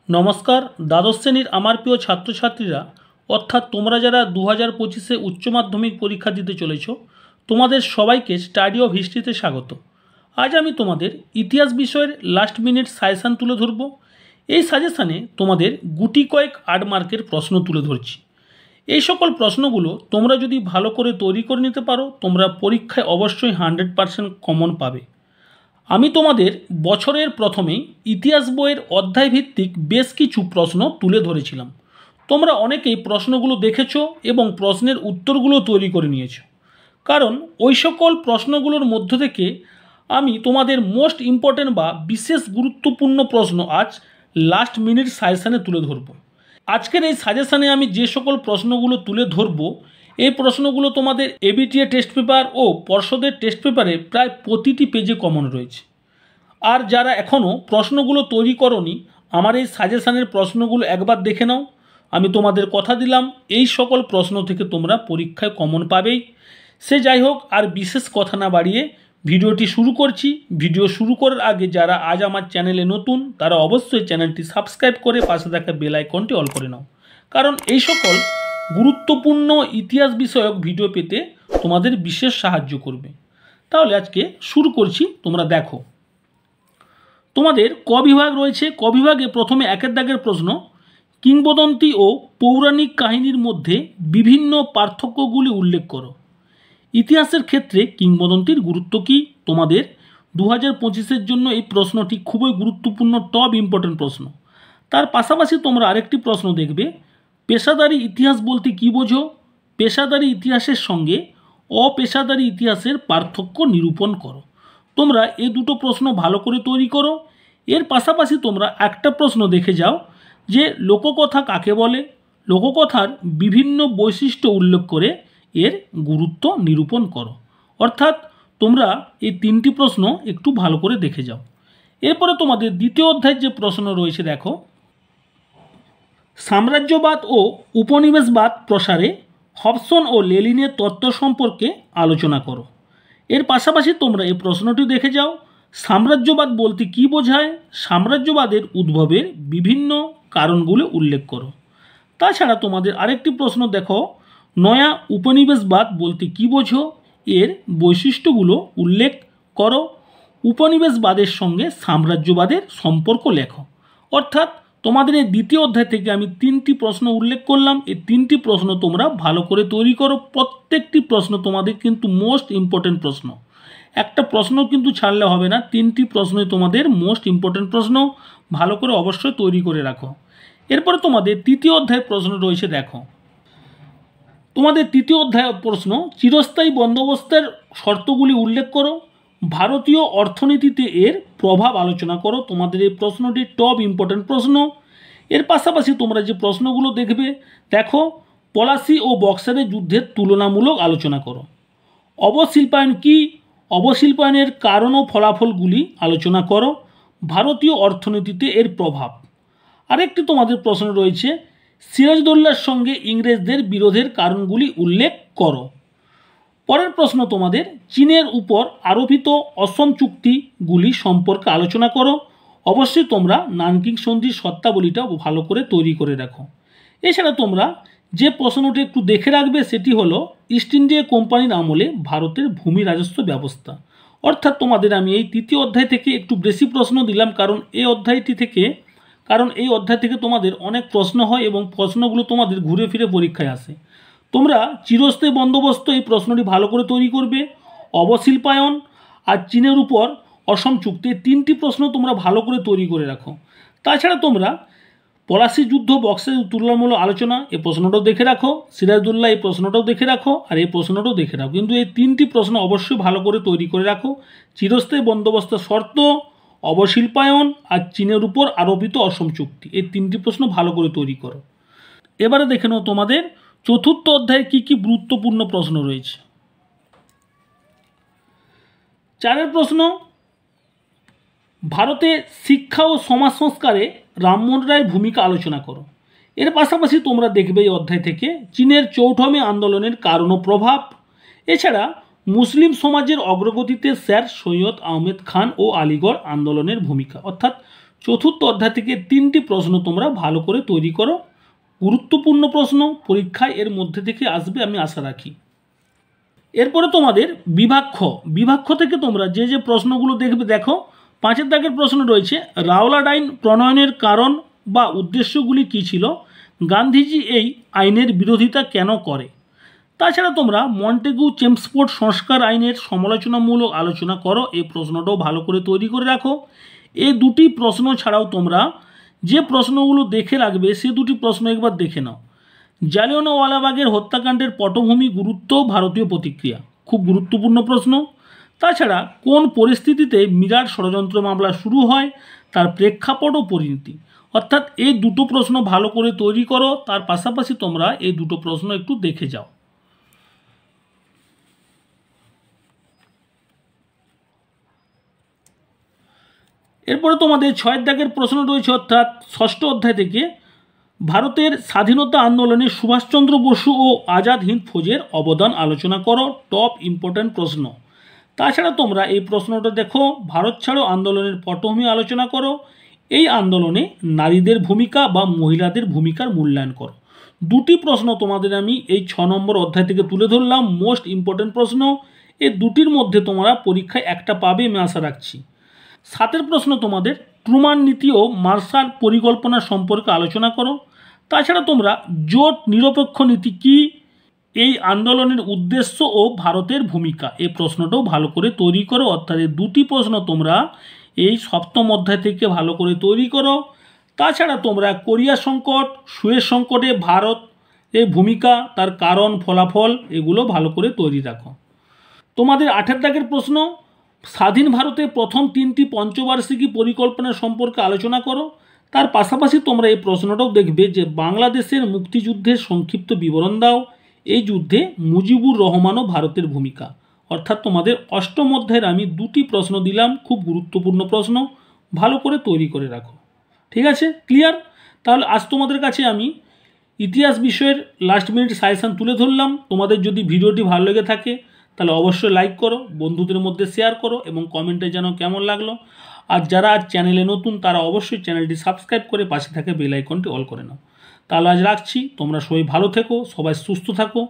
নমস্কার। দ্বাদশ শ্রেণীর আমার প্রিয় ছাত্রছাত্রীরা, অর্থাৎ তোমরা যারা 2025-এ উচ্চ মাধ্যমিক পরীক্ষা দিতে চলেছ, তোমাদের সবাইকে স্টাডি অফ হিস্ট্রিতে স্বাগত। আজ আমি তোমাদের ইতিহাস বিষয়ের লাস্ট মিনিট সাজেশান তুলে ধরব। এই সাজেশানে তোমাদের গুটি কয়েক 8 মার্কের প্রশ্ন তুলে ধরছি। এই সকল প্রশ্নগুলো তোমরা যদি ভালো করে তৈরি করে নিতে পারো, তোমরা পরীক্ষায় অবশ্যই 100% কমন পাবে। আমি তোমাদের বছরের প্রথমেই ইতিহাস বইয়ের অধ্যায়ভিত্তিক বেশ কিছু প্রশ্ন তুলে ধরেছিলাম। তোমরা অনেকেই প্রশ্নগুলো দেখেছো এবং প্রশ্নের উত্তরগুলো তৈরি করে নিয়েছো, কারণ ওই সকল প্রশ্নগুলোর মধ্য থেকে আমি তোমাদের মোস্ট ইম্পর্ট্যান্ট বা বিশেষ গুরুত্বপূর্ণ প্রশ্ন আজ লাস্ট মিনিট সাজেশানে তুলে ধরব। আজকের এই সাজেশানে আমি যে সকল প্রশ্নগুলো তুলে ধরব, এই প্রশ্নগুলো তোমাদের এবিটিএ টেস্ট পেপার ও পর্ষদের টেস্ট পেপারে প্রায় প্রতিটি পেজে কমন রয়েছে। আর যারা এখনও প্রশ্নগুলো তৈরি করনি, আমার এই সাজেশানের প্রশ্নগুলো একবার দেখে নাও। আমি তোমাদের কথা দিলাম এই সকল প্রশ্ন থেকে তোমরা পরীক্ষায় কমন পাবেই। সে যাই হোক, আর বিশেষ কথা না বাড়িয়ে ভিডিওটি শুরু করছি। ভিডিও শুরু করার আগে যারা আজ আমার চ্যানেলে নতুন, তারা অবশ্যই চ্যানেলটি সাবস্ক্রাইব করে পাশে থাকা বেল আইকনটি অল করে নাও, কারণ এই সকল গুরুত্বপূর্ণ ইতিহাস বিষয়ক ভিডিও পেতে তোমাদের বিশেষ সাহায্য করবে। তাহলে আজকে শুরু করছি, তোমরা দেখো। তোমাদের ক বিভাগ রয়েছে। ক বিভাগে প্রথমে একের দাগের প্রশ্ন, কিংবদন্তি ও পৌরাণিক কাহিনীর মধ্যে বিভিন্ন পার্থক্যগুলি উল্লেখ করো। ইতিহাসের ক্ষেত্রে কিংবদন্তির গুরুত্ব কী? তোমাদের 2025-এর জন্য এই প্রশ্নটি খুবই গুরুত্বপূর্ণ, টপ ইম্পর্টেন্ট প্রশ্ন। তার পাশাপাশি তোমরা আরেকটি প্রশ্ন দেখবে, পেশাদারি ইতিহাস বলতে কী বোঝো? পেশাদারি ইতিহাসের সঙ্গে অপেশাদারি ইতিহাসের পার্থক্য নিরূপণ করো। তোমরা এই দুটো প্রশ্ন ভালো করে তৈরি করো। এর পাশাপাশি তোমরা একটা প্রশ্ন দেখে যাও যে লোককথা কাকে বলে। লোককথার বিভিন্ন বৈশিষ্ট্য উল্লেখ করে এর গুরুত্ব নিরূপণ করো। অর্থাৎ তোমরা এই তিনটি প্রশ্ন একটু ভালো করে দেখে যাও। এরপরে তোমাদের দ্বিতীয় অধ্যায়ের যে প্রশ্ন রয়েছে, দেখো, সাম্রাজ্যবাদ ও উপনিবেশবাদ প্রসারে হবসন ও লেনিনের তত্ত্ব সম্পর্কে আলোচনা করো। এর পাশাপাশি তোমরা এই প্রশ্নটি দেখে যাও, সাম্রাজ্যবাদ বলতে কী বোঝায়? সাম্রাজ্যবাদের উদ্ভবের বিভিন্ন কারণগুলো উল্লেখ করো। তাছাড়া তোমাদের আরেকটি প্রশ্ন দেখো, নয়া উপনিবেশবাদ বলতে কী বোঝো? এর বৈশিষ্ট্যগুলো উল্লেখ করো। উপনিবেশবাদের সঙ্গে সাম্রাজ্যবাদের সম্পর্ক লেখো। অর্থাৎ তোমাদের এই দ্বিতীয় অধ্যায় থেকে আমি তিনটি প্রশ্ন উল্লেখ করলাম। এই তিনটি প্রশ্ন তোমরা ভালো করে তৈরি করো। প্রত্যেকটি প্রশ্ন তোমাদের কিন্তু মোস্ট ইম্পর্টেন্ট প্রশ্ন, একটা প্রশ্ন কিন্তু ছাড়লে হবে না। তিনটি প্রশ্নই তোমাদের মোস্ট ইম্পর্টেন্ট প্রশ্ন, ভালো করে অবশ্যই তৈরি করে রাখো। এরপরে তোমাদের তৃতীয় অধ্যায়ের প্রশ্ন রয়েছে, দেখো। তোমাদের তৃতীয় অধ্যায় প্রশ্ন, চিরস্থায়ী বন্দোবস্তের শর্তগুলি উল্লেখ করো। ভারতীয় অর্থনীতিতে এর প্রভাব আলোচনা করো। তোমাদের এই প্রশ্নটি টপ ইম্পর্টেন্ট প্রশ্ন। এর পাশাপাশি তোমরা যে প্রশ্নগুলো দেখবে, দেখো, পলাশি ও বক্সারের যুদ্ধের তুলনামূলক আলোচনা করো। অবশিল্পায়ন কী? অবশিল্পায়নের কারণ ও ফলাফলগুলি আলোচনা করো। ভারতীয় অর্থনীতিতে এর প্রভাব। আরেকটি তোমাদের প্রশ্ন রয়েছে, সিরাজদৌল্লার সঙ্গে ইংরেজদের বিরোধের কারণগুলি উল্লেখ করো। পরের প্রশ্ন তোমাদের, চীনের উপর আরোপিত অসম চুক্তিগুলি সম্পর্কে আলোচনা করো। অবশ্যই তোমরা নানকিং সন্ধির শর্তাবলীটাও ভালো করে তৈরি করে রাখো। এছাড়া তোমরা যে প্রশ্নটি একটু দেখে রাখবে, সেটি হলো ইস্ট ইন্ডিয়া কোম্পানির আমলে ভারতের ভূমি রাজস্ব ব্যবস্থা। অর্থাৎ তোমাদের আমি এই তৃতীয় অধ্যায় থেকে একটু বেশি প্রশ্ন দিলাম, কারণ এই অধ্যায় থেকে তোমাদের অনেক প্রশ্ন হয় এবং প্রশ্নগুলো তোমাদের ঘুরে ফিরে পরীক্ষায় আসে। তোমরা চিরস্থায়ী বন্দোবস্ত এই প্রশ্নটি ভালো করে তৈরি করবে। অবশিল্পায়ন আর চীনের উপর অসম চুক্তি, তিনটি প্রশ্ন তোমরা ভালো করে তৈরি করে রাখো। তাছাড়া তোমরা পলাশি যুদ্ধ, বক্সের তুলনামূলক আলোচনা, এই প্রশ্নটাও দেখে রাখো। সিরাজদৌল্লা, এই প্রশ্নটাও দেখে রাখো, আর এই প্রশ্নটাও দেখে রাখো। কিন্তু এই তিনটি প্রশ্ন অবশ্যই ভালো করে তৈরি করে রাখো। চিরস্থায়ী বন্দোবস্তের শর্ত, অবশিল্পায়ন আর চীনের উপর আরোপিত অসম চুক্তি, এই তিনটি প্রশ্ন ভালো করে তৈরি করো। এবারে দেখে নাও তোমাদের চতুর্থ অধ্যায়ে কী কী গুরুত্বপূর্ণ প্রশ্ন রয়েছে। 4 প্রশ্ন, ভারতে শিক্ষা ও সমাজ সংস্কারে রামমোহন রায়ের ভূমিকা আলোচনা করো। এর পাশাপাশি তোমরা দেখবে এই অধ্যায় থেকে চীনের চৌঠা মে আন্দোলনের কারণ ও প্রভাব। এছাড়া মুসলিম সমাজের অগ্রগতিতে স্যার সৈয়দ আহমেদ খান ও আলিগড় আন্দোলনের ভূমিকা। অর্থাৎ চতুর্থ অধ্যায় থেকে 3টি প্রশ্ন তোমরা ভালো করে তৈরি করো। গুরুত্বপূর্ণ প্রশ্ন, পরীক্ষায় এর মধ্যে থেকে আসবে আমি আশা রাখি। এরপরে তোমাদের বিভাগ খ থেকে তোমরা যে যে প্রশ্নগুলো দেখবে দেখো। 5 দাগের প্রশ্ন রয়েছে, রাওলাট আইন প্রণয়নের কারণ বা উদ্দেশ্যগুলি কী ছিল, গান্ধীজি এই আইনের বিরোধিতা কেন করে। তাছাড়া তোমরা মন্টেগু চেমস্ফোর্ড সংস্কার আইনের সমালোচনামূলক আলোচনা করো, এই প্রশ্নটাও ভালো করে তৈরি করে রাখো। এই দুটি প্রশ্ন ছাড়াও তোমরা যে প্রশ্নগুলো দেখে রাখবে সে দুটি প্রশ্ন একবার দেখে নাও। জালিয়ানওয়ালাবাগের হত্যাকাণ্ডের পটভূমি, গুরুত্ব, ভারতীয় প্রতিক্রিয়া, খুব গুরুত্বপূর্ণ প্রশ্ন। তাছাড়া কোন পরিস্থিতিতে মিরাট ষড়যন্ত্র মামলা শুরু হয়, তার প্রেক্ষাপট ও পরিণতি, অর্থাৎ এই দুটো প্রশ্ন ভালো করে তৈরি করো। তার পাশাপাশি তোমরা এই দুটো প্রশ্ন একটু দেখে যাও। এরপরে তোমাদের 6 দাগের প্রশ্ন রয়েছে, অর্থাৎ 6ষ্ঠ অধ্যায় থেকে ভারতের স্বাধীনতা আন্দোলনে সুভাষচন্দ্র বসু ও আজাদ হিন্দ ফৌজের অবদান আলোচনা করো, টপ ইম্পর্ট্যান্ট প্রশ্ন। তাছাড়া তোমরা এই প্রশ্নটা দেখো, ভারত ছাড়ো আন্দোলনের পটভূমি আলোচনা করো, এই আন্দোলনে নারীদের ভূমিকা বা মহিলাদের ভূমিকার মূল্যায়ন করো। দুটি প্রশ্ন তোমাদের আমি এই 6 নম্বর অধ্যায় থেকে তুলে ধরলাম, মোস্ট ইম্পর্ট্যান্ট প্রশ্ন। এই দুটির মধ্যে তোমরা পরীক্ষায় একটা পাবে আমি আশা রাখছি। 7 প্রশ্ন তোমাদের ট্রুমান নীতি ও মার্শাল পরিকল্পনা সম্পর্কে আলোচনা করো। তাছাড়া তোমরা জোট নিরপেক্ষ নীতি কী, এই আন্দোলনের উদ্দেশ্য ও ভারতের ভূমিকা, এই প্রশ্নটাও ভালো করে তৈরি করো। অর্থাৎ এই দুটি প্রশ্ন তোমরা এই 7ম অধ্যায় থেকে ভালো করে তৈরি করো। তাছাড়া তোমরা কোরিয়া সংকট, সুয়েজ সংকটে ভারতের ভূমিকা, তার কারণ, ফলাফল, এগুলো ভালো করে তৈরি রাখো। তোমাদের 8 দাগের প্রশ্ন, স্বাধীন ভারতের প্রথম 3টি পঞ্চবার্ষিকী পরিকল্পনা সম্পর্কে আলোচনা করো। তার পাশাপাশি তোমরা এই প্রশ্নটাও দেখবে যে বাংলাদেশের মুক্তিযুদ্ধের সংক্ষিপ্ত বিবরণ দাও, এই যুদ্ধে মুজিবুর রহমান ও ভারতের ভূমিকা। অর্থাৎ তোমাদের 8ম অধ্যায়ের আমি দুটি প্রশ্ন দিলাম, খুব গুরুত্বপূর্ণ প্রশ্ন, ভালো করে তৈরি করে রাখো। ঠিক আছে, ক্লিয়ার? তাহলে আজ তোমাদের কাছে আমি ইতিহাস বিষয়ের লাস্ট মিনিট সাজেশান তুলে ধরলাম। তোমাদের যদি ভিডিওটি ভালো লেগে থাকে তাহলে অবশ্যই লাইক করো, বন্ধুদের মধ্যে শেয়ার করো এবং কমেন্টে জানাও কেমন লাগলো। আর যারা আজ চ্যানেলে নতুন তারা অবশ্যই চ্যানেলটি সাবস্ক্রাইব করে পাশে থাকা বেল আইকনটি অল করে নাও। তাহলে আজ রাখছি, তোমরা সবাই ভালো থেকো, সবাই সুস্থ থাকো।